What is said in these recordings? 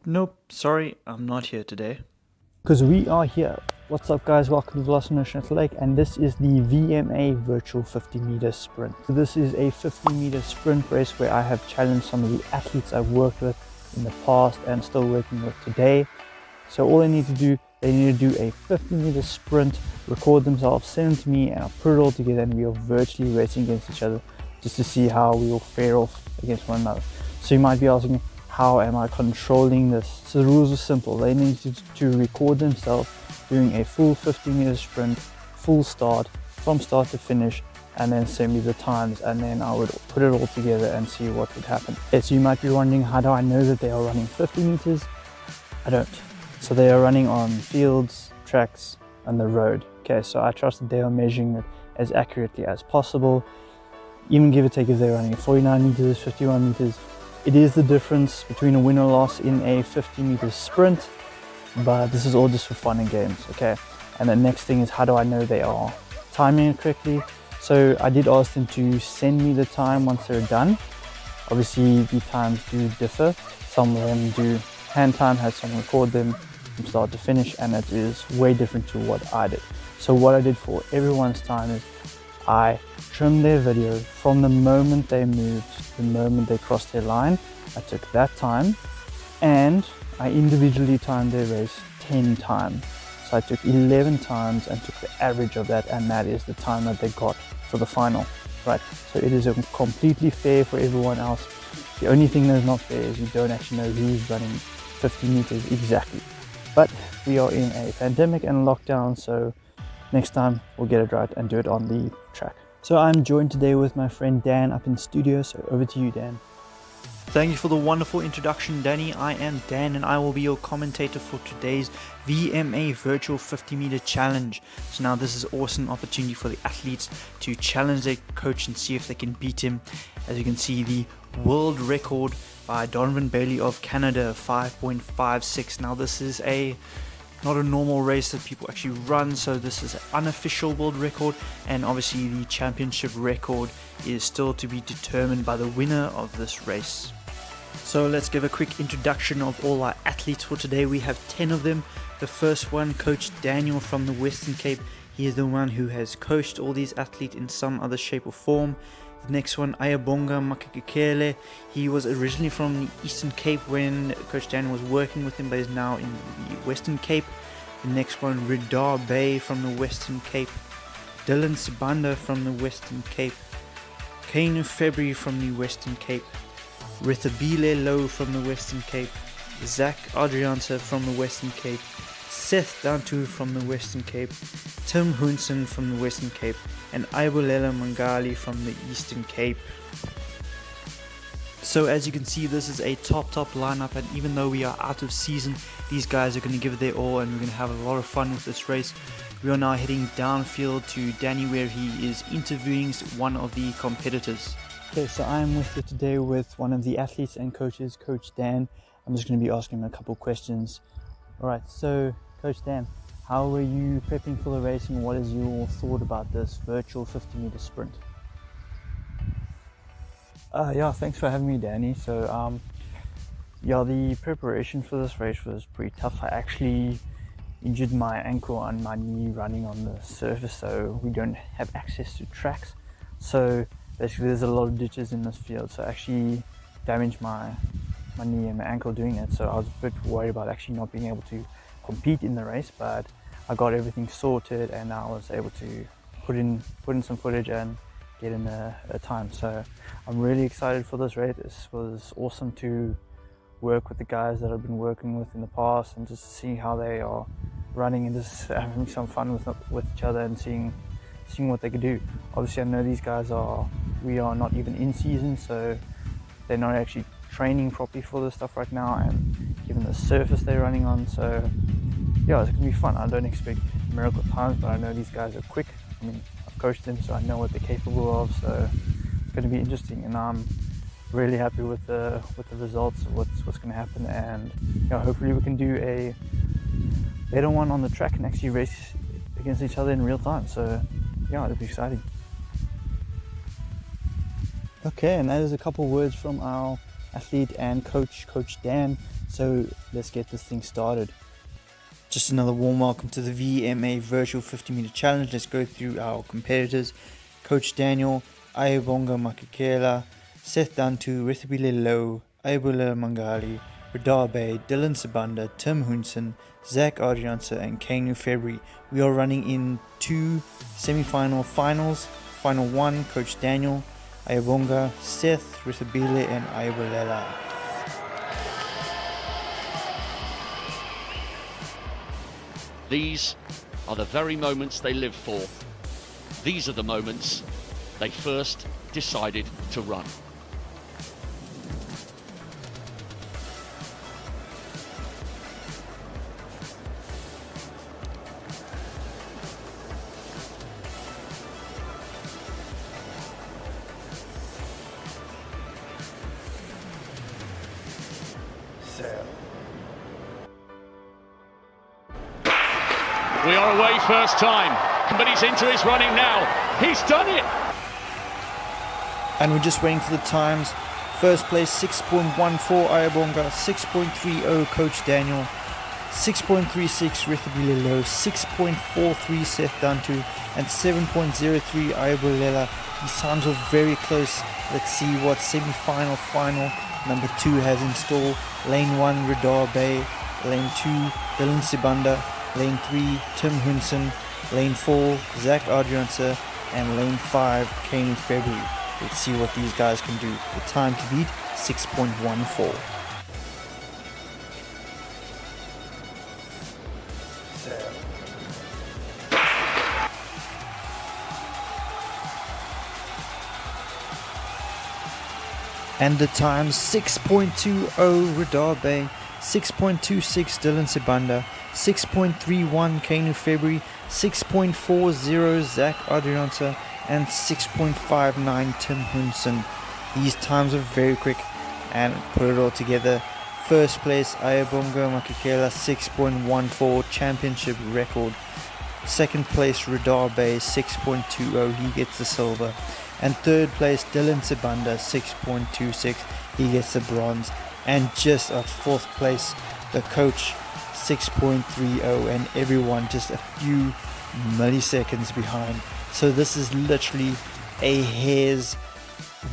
Nope, sorry, I'm not here today. Because we are here. What's up, guys? Welcome to Velocity National Lake, and this is the VMA virtual 50-meter sprint. So this is a 50-meter sprint race where I have challenged some of the athletes I've worked with in the past and still working with today. So all they need to do, they need to do a 50-meter sprint, record themselves, send it to me, and I'll put it all together, and we are virtually racing against each other just to see how we will fare off against one another. So you might be asking, how am I controlling this? So the rules are simple. They need to record themselves doing a full 50-meter sprint, full start, from start to finish, and then send me the times, and then I would put it all together and see what would happen. Okay, so you might be wondering, how do I know that they are running 50 meters? I don't. So they are running on fields, tracks, and the road. Okay, so I trust that they are measuring it as accurately as possible. Even give or take if they're running 49 meters, 51 meters. It is the difference between a win or loss in a 50-meter sprint, but this is all just for fun and games, okay? And the next thing is, how do I know they are timing it correctly? So I did ask them to send me the time once they're done. Obviously, the times do differ. Some of them do hand time, have someone record them from start to finish, and it is way different to what I did. So what I did for everyone's time is I trimmed their video from the moment they moved to the moment they crossed their line. I took that time and I individually timed their race 10 times. So I took 11 times and took the average of that, and that is the time that they got for the final, right? So it is completely fair for everyone else. The only thing that's not fair is you don't actually know who's running 50 meters exactly. But we are in a pandemic and lockdown, so next time we'll get it right and do it on the track. So I'm joined today with my friend Dan up in studio, so over to you, Dan. Thank you for the wonderful introduction, Danny. I am Dan and I will be your commentator for today's VMA Virtual 50-meter Challenge. So now this is an awesome opportunity for the athletes to challenge their coach and see if they can beat him. As you can see, the world record by Donovan Bailey of Canada, 5.56. Now this is not a normal race that people actually run, so this is an unofficial world record, and obviously the championship record is still to be determined by the winner of this race. So let's give a quick introduction of all our athletes for today. We have 10 of them. The first one, Coach Daniel from the Western Cape. He is the one who has coached all these athletes in some other shape or form. The next one, Ayabonga Makakekele. He was originally from the Eastern Cape when Coach Daniel was working with him, but is now in the Western Cape. The next one, Ridar Bay from the Western Cape. Dylan Sibanda from the Western Cape. Kainu February from the Western Cape. Rithabile Low from the Western Cape. Zach Adrianta from the Western Cape. Seth Dantu from the Western Cape, Tim Hunson from the Western Cape, and Aibulela Mangali from the Eastern Cape. So as you can see, this is a top lineup, and even though we are out of season, these guys are going to give it their all and we're going to have a lot of fun with this race. We are now heading downfield to Danny, where he is interviewing one of the competitors. Okay, so I'm with you today with one of the athletes and coaches, Coach Dan. I'm just going to be asking him a couple questions. Alright, so Coach Dan, how were you prepping for the race, and what is your thought about this virtual 50-meter sprint? Yeah, thanks for having me, Danny. So, the preparation for this race was pretty tough. I actually injured my ankle and my knee running on the surface, so we don't have access to tracks. So basically, there's a lot of ditches in this field, so I actually damaged my knee and my ankle doing it. So I was a bit worried about actually not being able to compete in the race, but I got everything sorted and I was able to put in some footage and get in a time. So I'm really excited for this race. This was awesome to work with the guys that I've been working with in the past and just see how they are running and just having some fun with each other and seeing what they could do. Obviously, I know these guys we are not even in season, so they're not actually training properly for this stuff right now, and given the surface they're running on, so yeah, it's gonna be fun. I don't expect miracle times, but I know these guys are quick. I mean, I've coached them, so I know what they're capable of, so it's gonna be interesting, and I'm really happy with the results of what's gonna happen, and hopefully we can do a better one on the track and actually race against each other in real time. So yeah, it'll be exciting. Okay, and that is a couple words from our athlete and coach Dan. So let's get this thing started. Just another warm welcome to the VMA Virtual 50 Meter Challenge. Let's go through our competitors. Coach Daniel, Ayabonga Makakela, Seth Dantu, Rithibile Low, Ayabula Mangali, Ridabe, Dylan Sabanda, Tim Hunsen, Zach Adriansa, and Kanu February. We are running in two semi-final finals. Final one, Coach Daniel, Ayabonga, Seth, Rithibile, and Ayabulela. These are the very moments they live for. These are the moments they first decided to run. We are away first time, but he's into his running now. He's done it! And we're just waiting for the times. First place 6.14 Ayabonga, 6.30 Coach Daniel, 6.36 Rithibile Low, 6.43 Seth Dantu, and 7.03 Ayabulela. These times are very close. Let's see what semi-final final number 2 has in store. Lane 1 Radar Bay, Lane 2 Dylan Sibanda, Lane 3 Tim Hunsen, Lane 4 Zach Adriansa, and Lane 5 Kanu February. Let's see what these guys can do. The time to beat 6.14. And the times 6.20 Ridabe, 6.26 Dylan Sibanda, 6.31 Kanu February, 6.40 Zach Adriansa, and 6.59 Tim Hunsen. These times are very quick, and put it all together. First place Ayabonga Makakela, 6.14 championship record. Second place Radar Bay, 6.20, he gets the silver. And third place Dylan Sibanda, 6.26, he gets the bronze. And just at fourth place the coach, 6.30, and everyone just a few milliseconds behind. So this is literally a hair's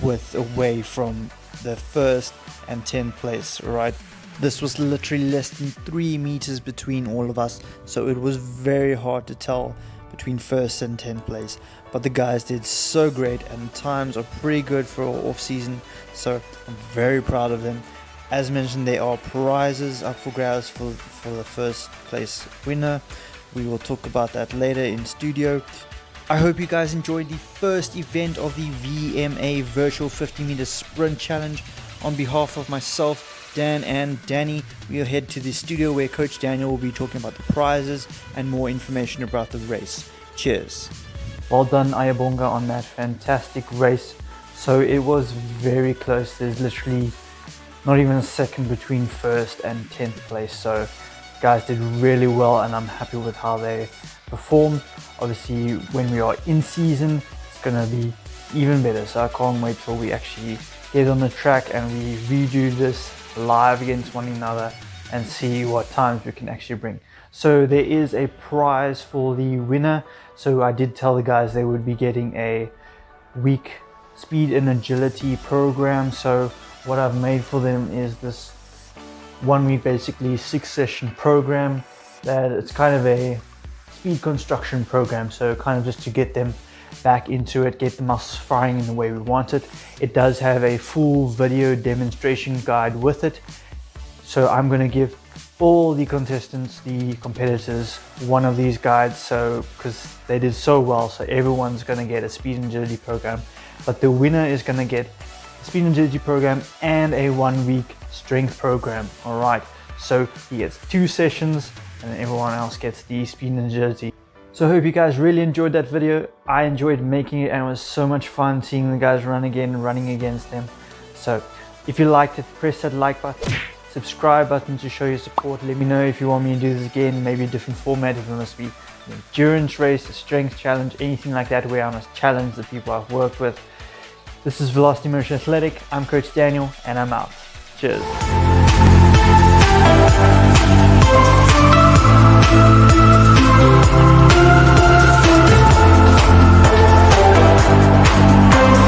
width away from the first and 10th place, right? This was literally less than 3 meters between all of us, so it was very hard to tell between first and 10th place. But the guys did so great, and the times are pretty good for off season, so I'm very proud of them. As mentioned, there are prizes up for grabs for the first place winner. We will talk about that later in studio. I hope you guys enjoyed the first event of the VMA Virtual 50 Meter Sprint Challenge. On behalf of myself, Dan and Danny, we'll head to the studio where Coach Daniel will be talking about the prizes and more information about the race. Cheers. Well done Ayabonga on that fantastic race. So it was very close. There's literally not even a second between first and 10th place. So guys did really well, and I'm happy with how they performed. Obviously when we are in season, it's gonna be even better, so I can't wait till we actually get on the track and we redo this live against one another and see what times we can actually bring. So there is a prize for the winner. So I did tell the guys they would be getting a week speed and agility program. So what I've made for them is this 1 week, basically 6-session program, that it's kind of a speed construction program, so kind of just to get them back into it, get the muscles firing in the way we want it. It does have a full video demonstration guide with it, so I'm going to give all the contestants, the competitors, one of these guides, so because they did so well, so everyone's going to get a speed and agility program, but the winner is going to get a speed and agility program and a 1 week strength program. All right, so he gets 2 sessions and everyone else gets the speed and agility. So I hope you guys really enjoyed that video. I enjoyed making it, and it was so much fun seeing the guys run again and running against them. So if you liked it, press that like button, subscribe button to show your support. Let me know if you want me to do this again, maybe a different format, if it must be an endurance race, a strength challenge, anything like that where I must challenge the people I've worked with. This is Velocity Motion Athletic. I'm Coach Daniel, and I'm out. Cheers.